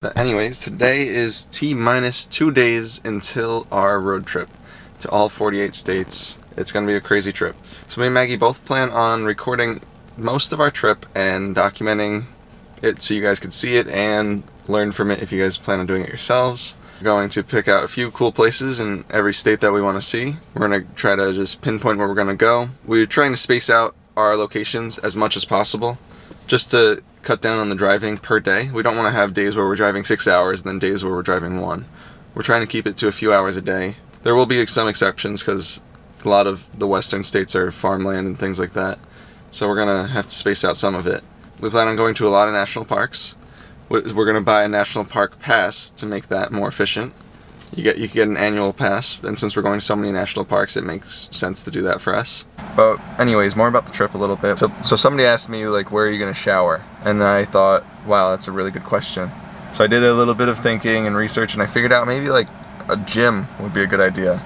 But anyways, today is T-minus 2 days until our road trip to all 48 states. It's going to be a crazy trip. So me and Maggie both plan on recording most of our trip and documenting it so you guys could see it and learn from it if you guys plan on doing it yourselves. We're going to pick out a few cool places in every state that we want to see. We're going to try to just pinpoint where we're going to go. We're trying to space out our locations as much as possible, just to cut down on the driving per day. We don't want to have days where we're driving 6 hours and then days where we're driving 1. We're trying to keep it to a few hours a day. There will be some exceptions because a lot of the western states are farmland and things like that, so we're going to have to space out some of it. We plan on going to a lot of national parks. We're going to buy a national park pass to make that more efficient. You can get an annual pass, and since we're going to so many national parks, it makes sense to do that for us. But anyways, more about the trip a little bit. So somebody asked me, like, where are you going to shower? And I thought, wow, that's a really good question. So I did a little bit of thinking and research, and I figured out maybe like a gym would be a good idea.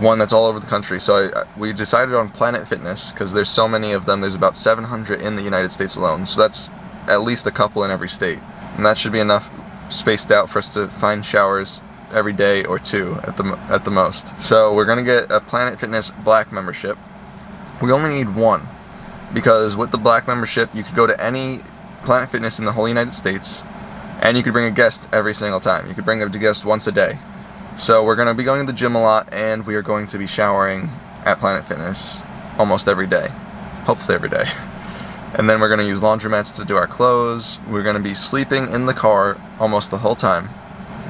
One that's all over the country. So we decided on Planet Fitness because there's so many of them. There's about 700 in the United States alone. So that's at least a couple in every state. And that should be enough spaced out for us to find showers every day or two at the most. So we're gonna get a Planet Fitness Black membership. We only need one, because with the Black membership you could go to any Planet Fitness in the whole United States, and you could bring a guest every single time. You could bring a guest once a day. So we're gonna be going to the gym a lot, and we are going to be showering at Planet Fitness almost every day, hopefully every day. And then we're gonna use laundromats to do our clothes. We're gonna be sleeping in the car almost the whole time.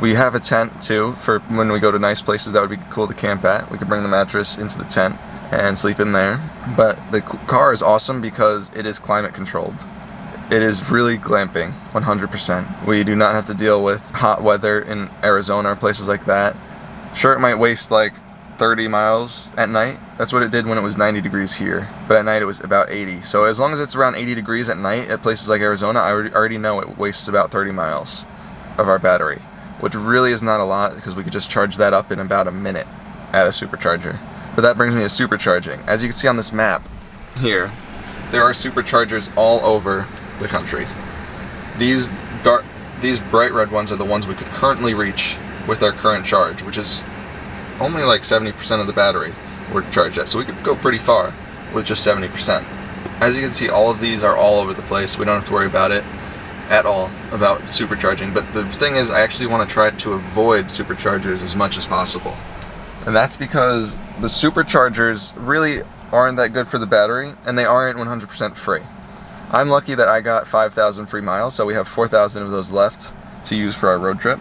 We have a tent too for when we go to nice places that would be cool to camp at. We could bring the mattress into the tent and sleep in there. But the car is awesome because it is climate controlled. It is really glamping, 100%. We do not have to deal with hot weather in Arizona or places like that. Sure, it might waste like 30 miles at night. That's what it did when it was 90 degrees here. But at night it was about 80. So as long as it's around 80 degrees at night at places like Arizona, I already know it wastes about 30 miles of our battery, which really is not a lot because we could just charge that up in about a minute at a supercharger. But that brings me to supercharging. As you can see on this map here, there are superchargers all over the country. These bright red ones are the ones we could currently reach with our current charge, which is only like 70% of the battery we're charged at. So we could go pretty far with just 70%. As you can see, all of these are all over the place. We don't have to worry about it at all about supercharging. But the thing is, I actually want to try to avoid superchargers as much as possible. And that's because the superchargers really aren't that good for the battery, and they aren't 100% free. I'm lucky that I got 5,000 free miles, so we have 4,000 of those left to use for our road trip.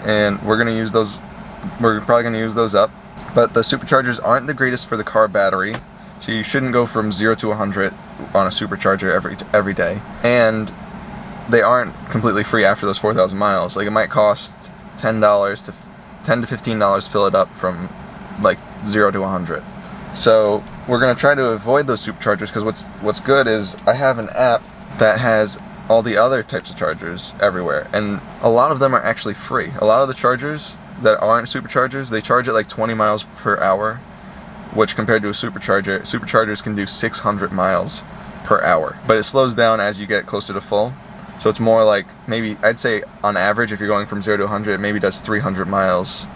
And we're probably going to use those up. But the superchargers aren't the greatest for the car battery, so you shouldn't go from 0 to 100 on a supercharger every day. And they aren't completely free after those 4,000 miles. Like, it might cost $10 to $15 to fill it up from like 0 to 100. So we're gonna try to avoid those superchargers because what's good is I have an app that has all the other types of chargers everywhere, and a lot of them are actually free. A lot of the chargers that aren't superchargers, they charge at like 20 miles per hour, which compared to a superchargers can do 600 miles per hour. But it slows down as you get closer to full. So it's more like, maybe, I'd say on average, if you're going from 0 to 100, it maybe does 300 miles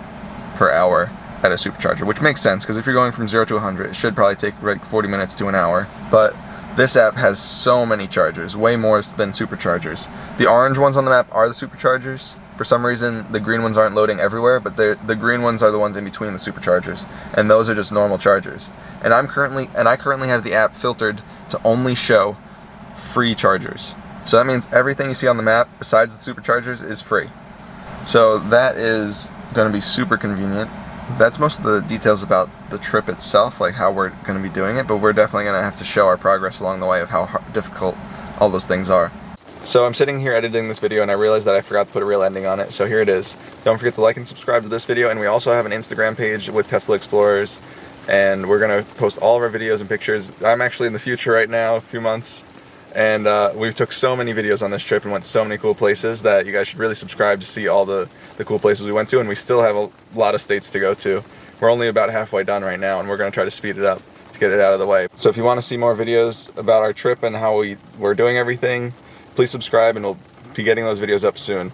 per hour at a supercharger, which makes sense, because if you're going from 0 to 100, it should probably take like 40 minutes to an hour. But this app has so many chargers, way more than superchargers. The orange ones on the map are the superchargers. For some reason, the green ones aren't loading everywhere, but the green ones are the ones in between the superchargers, and those are just normal chargers. And I currently have the app filtered to only show free chargers. So that means everything you see on the map besides the superchargers is free. So that is going to be super convenient. That's most of the details about the trip itself, like how we're going to be doing it, but we're definitely going to have to show our progress along the way of how difficult all those things are. So I'm sitting here editing this video and I realized that I forgot to put a real ending on it, so here it is. Don't forget to like and subscribe to this video, and we also have an Instagram page with Tesla Explorers, and we're going to post all of our videos and pictures. I'm actually in the future right now, a few months, and we've took so many videos on this trip and went to so many cool places that you guys should really subscribe to see all the cool places we went to, and we still have a lot of states to go to. We're only about halfway done right now, and we're going to try to speed it up to get it out of the way. So if you want to see more videos about our trip and how we're doing everything, please subscribe, and we'll be getting those videos up soon.